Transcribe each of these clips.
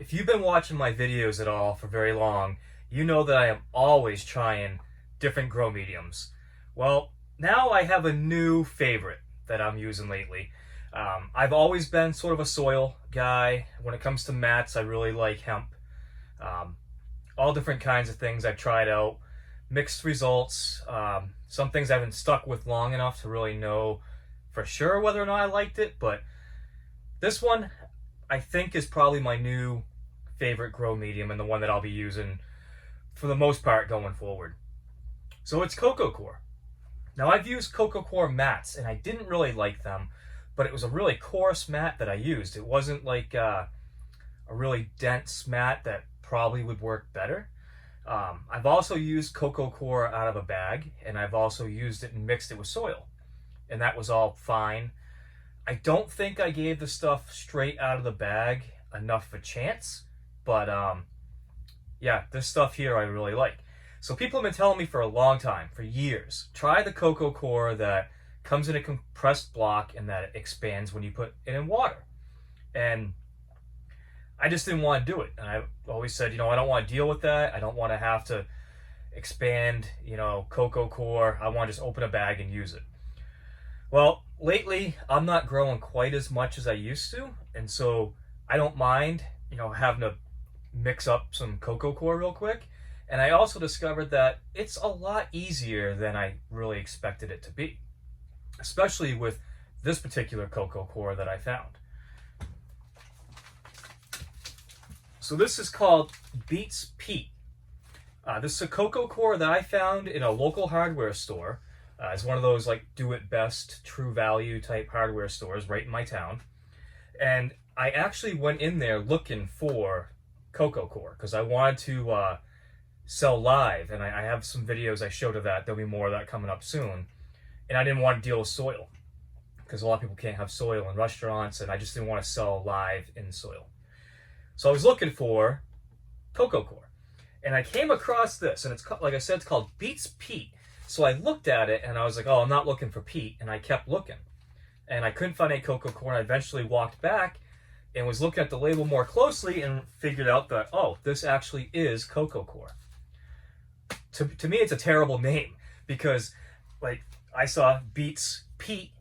If you've been watching my videos at all for very long, you know that I am always trying different grow mediums. Well, now I have a new favorite that I'm using lately. I've always been sort of a soil guy. When it comes to mats, I really like hemp. Um, all different kinds of things I've tried out. Mixed results. Some things I haven't stuck with long enough to really know for sure whether or not I liked it, but this one I think is probably my new favorite grow medium and the one that I'll be using for the most part going forward. So it's Coco Coir. Now I've used Coco Coir mats and I didn't really like them, but it was a really coarse mat that I used. It wasn't like a really dense mat that probably would work better. I've also used Coco Coir out of a bag, and I've also used it and mixed it with soil, and that was all fine. I don't think I gave the stuff straight out of the bag enough of a chance, but yeah, this stuff here I really like. So people have been telling me for a long time, for years, try the Coco Coir that comes in a compressed block and that expands when you put it in water. And I just didn't want to do it. And I always said, I don't want to deal with that. I don't want to have to expand, Coco Coir. I want to just open a bag and use it. Well, lately, I'm not growing quite as much as I used to. And so I don't mind, having to mix up some Coco Coir real quick. And I also discovered that it's a lot easier than I really expected it to be, especially with this particular Coco Coir that I found. So this is called Beats Pete. This is a Coco Coir that I found in a local hardware store. It's one of those like do-it-best, true value type hardware stores right in my town. And I actually went in there looking for Coco Coir because I wanted to sell live, and I have some videos I showed of that. There'll be more of that coming up soon. And I didn't want to deal with soil because a lot of people can't have soil in restaurants, and I just didn't want to sell live in soil. So I was looking for Coco Coir, and I came across this, and it's like I said, it's called Beats Pete. So I looked at it, and I was like, oh, I'm not looking for Pete, and I kept looking. And I couldn't find any Coco Coir, and I eventually walked back and was looking at the label more closely and figured out that, oh, this actually is Coco Coir. To me, it's a terrible name because, like, I saw Beats Pete,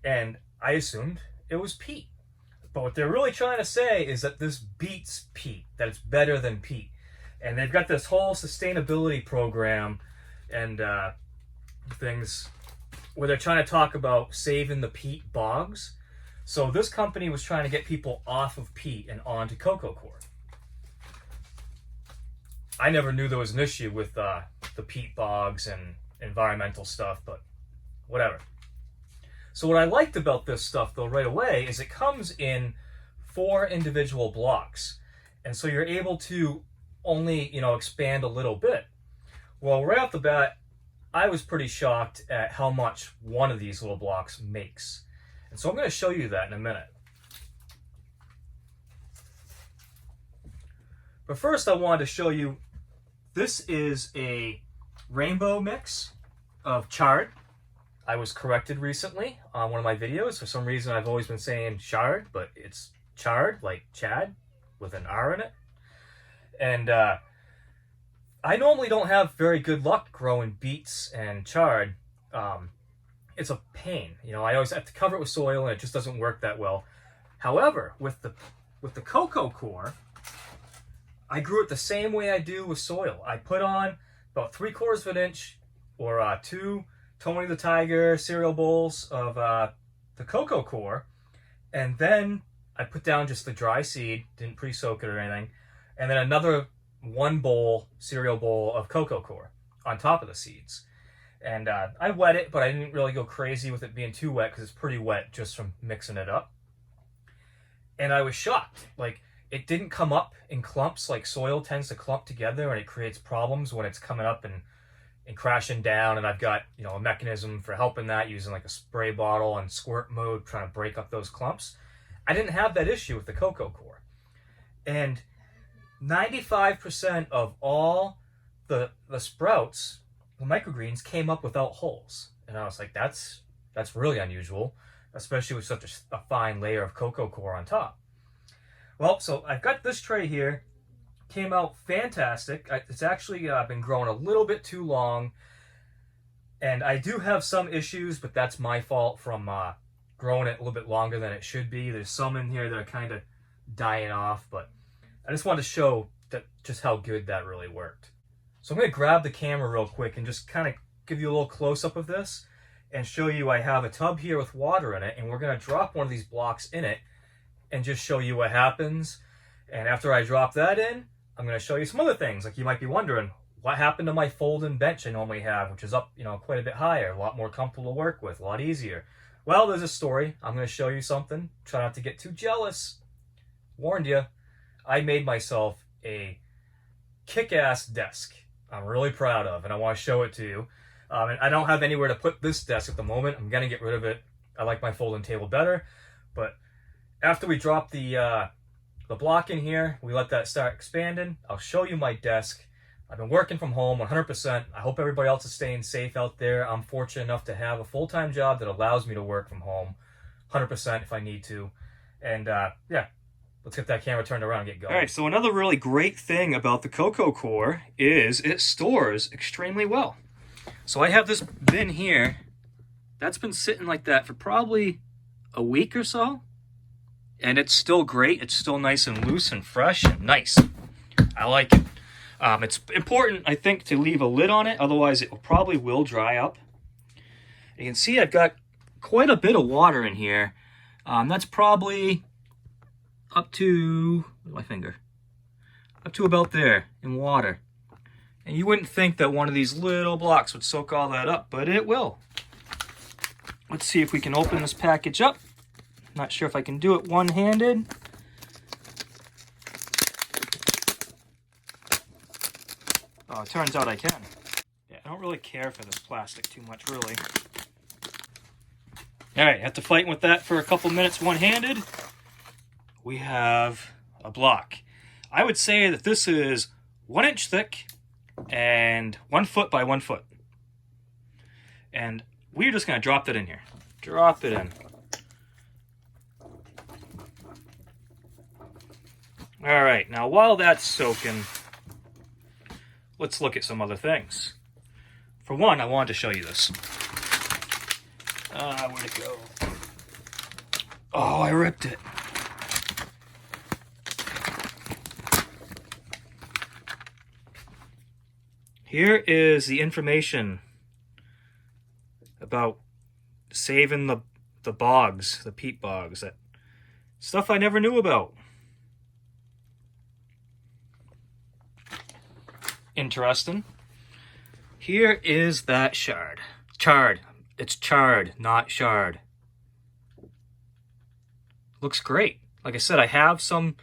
and I assumed it was Pete. But what they're really trying to say is that this beats Pete, that it's better than Pete. And they've got this whole sustainability program and things where they're trying to talk about saving the peat bogs. So this company was trying to get people off of peat and onto Coco Coir. I never knew there was an issue with the peat bogs and environmental stuff, but whatever. So what I liked about this stuff, though, right away, is it comes in 4 individual blocks. And so you're able to only, expand a little bit. Well, right off the bat, I was pretty shocked at how much one of these little blocks makes. And so I'm going to show you that in a minute. But first, I wanted to show you, this is a rainbow mix of chard. I was corrected recently on one of my videos. For some reason, I've always been saying chard, but it's chard, like Chad, with an R in it. And I normally don't have very good luck growing beets and chard. It's a pain. I always have to cover it with soil, and it just doesn't work that well. However, with the Coco Coir, I grew it the same way I do with soil. I put on about 3/4 of an inch or 2 Tony the Tiger cereal bowls of the Coco Coir, and then I put down just the dry seed, didn't pre-soak it or anything, and then another 1 cereal bowl of Coco Coir on top of the seeds. And I wet it, but I didn't really go crazy with it being too wet because it's pretty wet just from mixing it up. And I was shocked. Like, it didn't come up in clumps like soil tends to clump together, and it creates problems when it's coming up and crashing down. And I've got, a mechanism for helping that using like a spray bottle and squirt mode, trying to break up those clumps. I didn't have that issue with the Coco Coir. And 95% of all the sprouts, the microgreens, came up without holes. And I was like, that's really unusual, especially with such a fine layer of Coco Coir on top. Well, so I've got this tray here. Came out fantastic. It's actually been growing a little bit too long. And I do have some issues, but that's my fault from growing it a little bit longer than it should be. There's some in here that are kind of dying off, but I just wanted to show that just how good that really worked. So I'm going to grab the camera real quick and just kind of give you a little close-up of this and show you I have a tub here with water in it, and we're going to drop one of these blocks in it and just show you what happens. And after I drop that in, I'm going to show you some other things. Like you might be wondering, what happened to my folding bench I normally have, which is up, quite a bit higher, a lot more comfortable to work with, a lot easier. Well, there's a story. I'm going to show you something. Try not to get too jealous. Warned you. I made myself a kick-ass desk I'm really proud of, and I want to show it to you. And I don't have anywhere to put this desk at the moment. I'm going to get rid of it. I like my folding table better. But after we drop the block in here, we let that start expanding. I'll show you my desk. I've been working from home 100%. I hope everybody else is staying safe out there. I'm fortunate enough to have a full-time job that allows me to work from home 100% if I need to. And yeah, let's get that camera turned around and get going. All right, so another really great thing about the Coco Coir is it stores extremely well. So I have this bin here that's been sitting like that for probably a week or so. And it's still great. It's still nice and loose and fresh and nice. I like it. It's important, I think, to leave a lid on it. Otherwise, it probably will dry up. You can see I've got quite a bit of water in here. That's probably up to, my finger, up to about there in water. And you wouldn't think that one of these little blocks would soak all that up, but it will. Let's see if we can open this package up. Not sure if I can do it one-handed. Oh, it turns out I can. Yeah, I don't really care for this plastic too much, really. All right, after fighting with that for a couple minutes one-handed, we have a block. I would say that this is 1 inch thick and 1 foot by 1 foot. And we're just gonna drop that in here. Drop it in. All right, now while that's soaking, let's look at some other things. For one, I wanted to show you this. Where'd it go? Oh, I ripped it. Here is the information about saving the bogs, the peat bogs, that stuff I never knew about. Interesting. Here is that shard. Chard. It's chard, not shard. Looks great. Like I said, I have some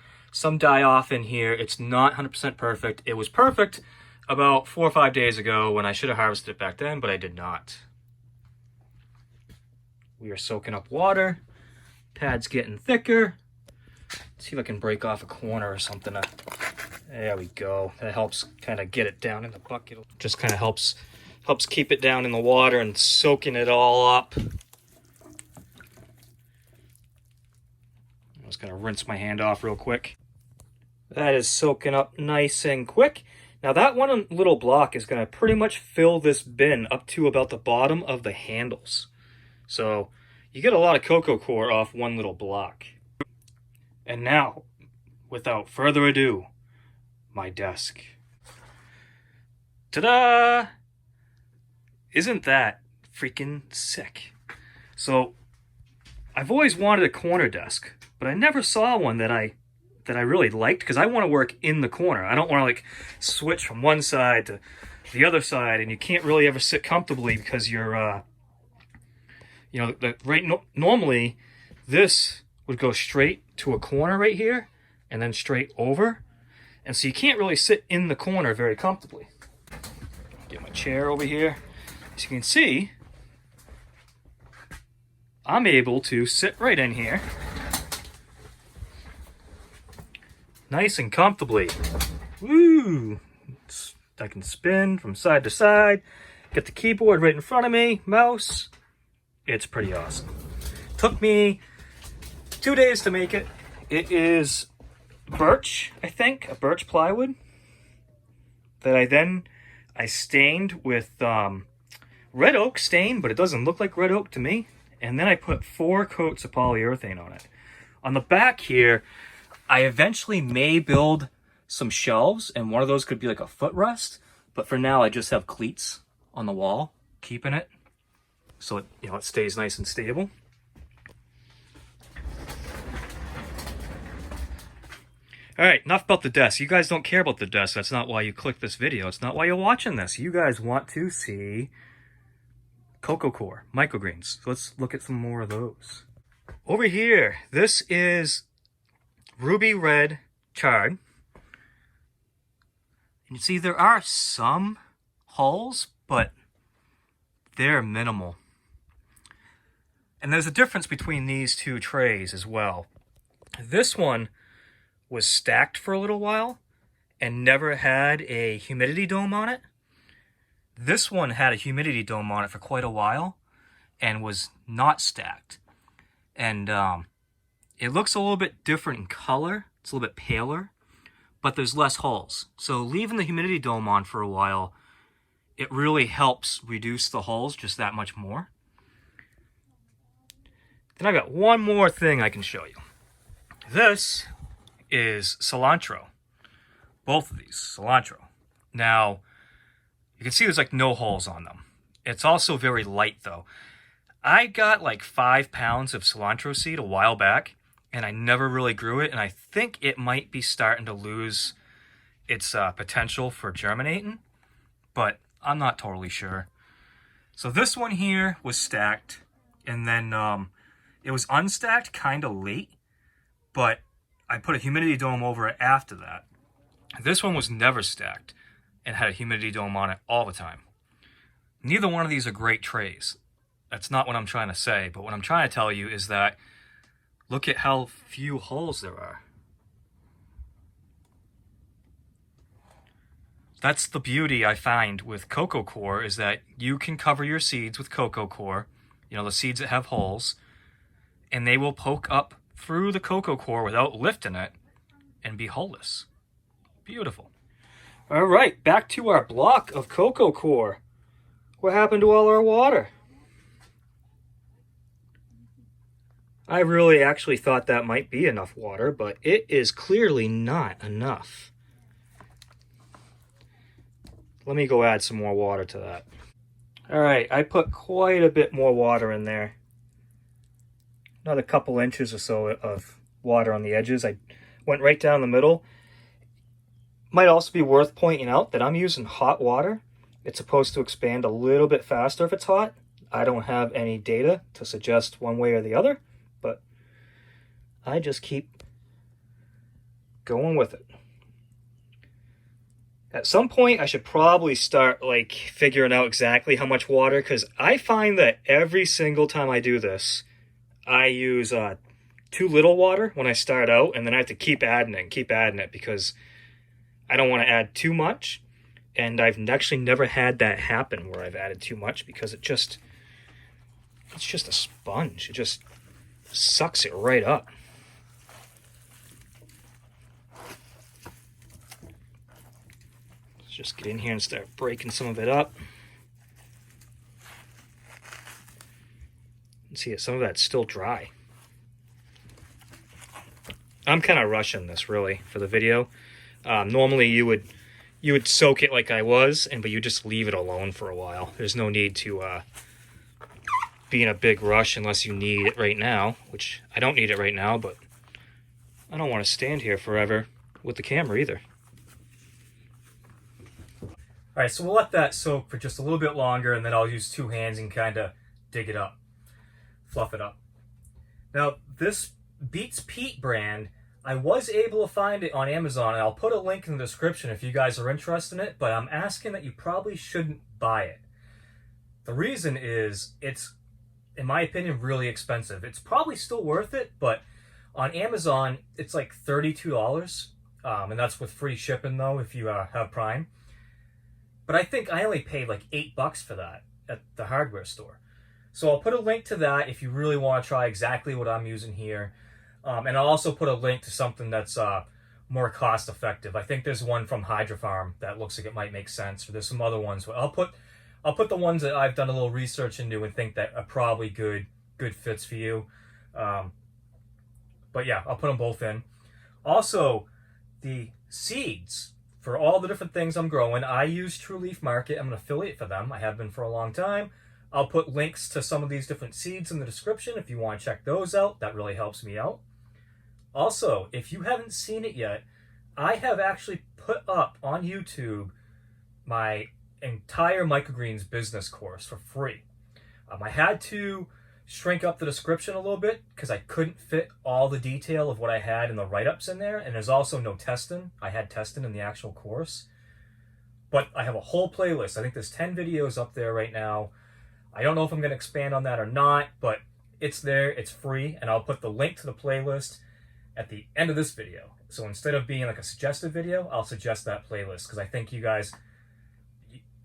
die off in here. It's not 100% perfect. It was perfect about 4 or 5 days ago when I should have harvested it back then, but I did not. We are soaking up water. Pad's getting thicker. Let's see if I can break off a corner or something. There we go. That helps kind of get it down in the bucket. Just kind of helps keep it down in the water and soaking it all up. I'm just going to rinse my hand off real quick. That is soaking up nice and quick. Now that one little block is going to pretty much fill this bin up to about the bottom of the handles. So you get a lot of Coco Coir off one little block. And now, without further ado, my desk. Ta-da! Isn't that freaking sick? So, I've always wanted a corner desk, but I never saw one that I really liked, because I want to work in the corner. I don't want to like switch from one side to the other side, and you can't really ever sit comfortably because you're, normally this would go straight to a corner right here, and then straight over. And so you can't really sit in the corner very comfortably. Get my chair over here. As you can see, I'm able to sit right in here. Nice and comfortably. Woo! I can spin from side to side. Got the keyboard right in front of me, mouse. It's pretty awesome. Took me 2 days to make it. It is birch, I think, a birch plywood that I stained with red oak stain, but it doesn't look like red oak to me. And then I put 4 coats of polyurethane on it. On the back here, I eventually may build some shelves, and one of those could be like a footrest. But for now, I just have cleats on the wall, keeping it so it, it stays nice and stable. All right, enough about the desk. You guys don't care about the desk. That's not why you click this video. It's not why you're watching this. You guys want to see Coco Coir, microgreens. So let's look at some more of those. Over here, this is ruby red chard. You see there are some holes, but they're minimal. And there's a difference between these 2 trays as well. This one was stacked for a little while and never had a humidity dome on it. This one had a humidity dome on it for quite a while and was not stacked. And it looks a little bit different in color. It's a little bit paler, but there's less holes. So leaving the humidity dome on for a while, it really helps reduce the holes just that much more. Then I got one more thing I can show you. This is cilantro. Both of these, cilantro. Now, you can see there's like no holes on them. It's also very light though. I got like 5 pounds of cilantro seed a while back, and I never really grew it, and I think it might be starting to lose its potential for germinating, but I'm not totally sure. So this one here was stacked, and then it was unstacked kind of late, but I put a humidity dome over it after that. This one was never stacked and had a humidity dome on it all the time. Neither one of these are great trays. That's not what I'm trying to say, but what I'm trying to tell you is that look at how few holes there are. That's the beauty I find with Coco Coir, is that you can cover your seeds with Coco Coir, the seeds that have holes, and they will poke up through the Coco Coir without lifting it and be holeless. Beautiful. All right, back to our block of Coco Coir. What happened to all our water? I really actually thought that might be enough water, but it is clearly not enough. Let me go add some more water to that. All right, I put quite a bit more water in there. Another couple inches or so of water on the edges. I went right down the middle. Might also be worth pointing out that I'm using hot water. It's supposed to expand a little bit faster if it's hot. I don't have any data to suggest one way or the other, but I just keep going with it. At some point, I should probably start figuring out exactly how much water, because I find that every single time I do this, I use too little water when I start out, and then I have to keep adding it because I don't want to add too much. And I've actually never had that happen where I've added too much, because it's just a sponge. It just sucks it right up. Let's just get in here and start breaking some of it up. See, some of that's still dry. I'm kind of rushing this really for the video. Normally you would soak it like I was, but you just leave it alone for a while. There's no need to be in a big rush unless you need it right now, which I don't need it right now, but I don't want to stand here forever with the camera either. All right, so we'll let that soak for just a little bit longer, and then I'll use 2 hands and kind of dig it up. Fluff it up. Now, this Beats Pete brand, I was able to find it on Amazon, and I'll put a link in the description if you guys are interested in it, but I'm asking that you probably shouldn't buy it. The reason is it's, in my opinion, really expensive. It's probably still worth it, but on Amazon, it's like $32, and that's with free shipping, though, if you have Prime. But I think I only paid like $8 for that at the hardware store. So I'll put a link to that if you really want to try exactly what I'm using here. And I'll also put a link to something that's more cost effective. I think there's one from Hydro Farm that looks like it might make sense, or there's some other ones. But I'll put the ones that I've done a little research into and think that are probably good fits for you. But yeah, I'll put them both in. Also, the seeds for all the different things I'm growing, I use True Leaf Market. I'm an affiliate for them. I have been for a long time. I'll put links to some of these different seeds in the description if you want to check those out. That really helps me out. Also, if you haven't seen it yet, I have actually put up on YouTube my entire Microgreens business course for free. I had to shrink up the description a little bit because I couldn't fit all the detail of what I had in the write-ups in there, and there's also no testing. I had testing in the actual course. But I have a whole playlist. I think there's 10 videos up there right now. I don't know if I'm going to expand on that or not, but it's there, it's free, and I'll put the link to the playlist at the end of this video. So instead of being like a suggested video, I'll suggest that playlist because I think you guys,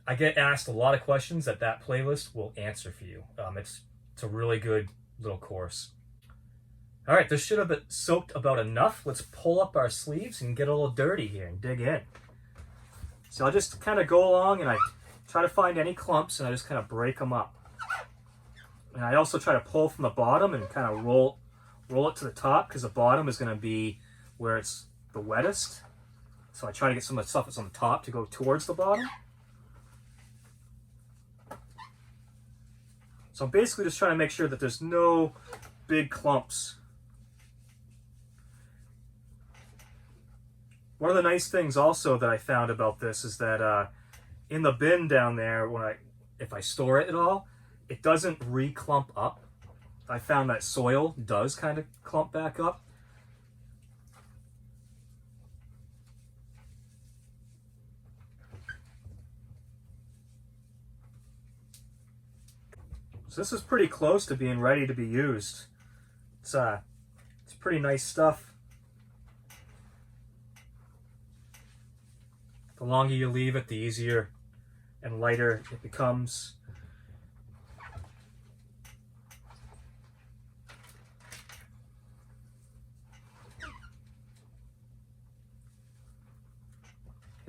I get asked a lot of questions that playlist will answer for you. It's a really good little course. All right, this should have been soaked about enough. Let's pull up our sleeves and get a little dirty here and dig in. So I'll just kind of go along and I try to find any clumps and I just kind of break them up. And I also try to pull from the bottom and kind of roll it to the top because the bottom is going to be where it's the wettest. So I try to get some of the stuff that's on the top to go towards the bottom. So I'm basically just trying to make sure that there's no big clumps. One of the nice things also that I found about this is that in the bin down there, if I store it at all, it doesn't re-clump up. I found that soil does kind of clump back up. So this is pretty close to being ready to be used. It's pretty nice stuff. The longer you leave it, the easier and lighter it becomes.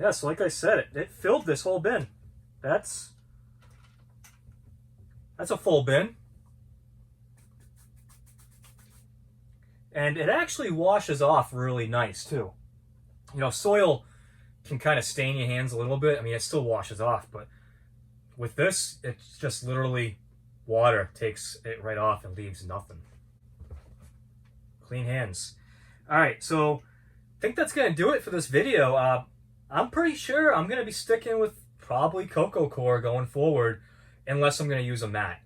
Yeah, so like I said, it filled this whole bin. That's a full bin. And it actually washes off really nice too. You know, soil can kind of stain your hands a little bit. I mean, it still washes off, but with this, it's just literally water takes it right off and leaves nothing. Clean hands. All right, so I think that's going to do it for this video. I'm pretty sure I'm going to be sticking with probably Coco Coir going forward, unless I'm going to use a mat.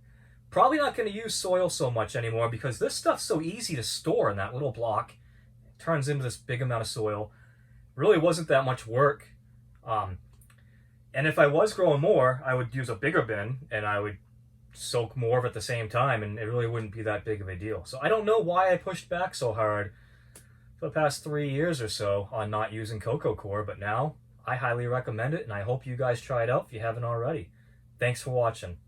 Probably not going to use soil so much anymore because this stuff's so easy to store in that little block. It turns into this big amount of soil. Really wasn't that much work. And if I was growing more, I would use a bigger bin and I would soak more of it at the same time, and it really wouldn't be that big of a deal. So I don't know why I pushed back so hard for the past 3 years or so on not using Coco Coir, but now I highly recommend it, and I hope you guys try it out if you haven't already. Thanks for watching.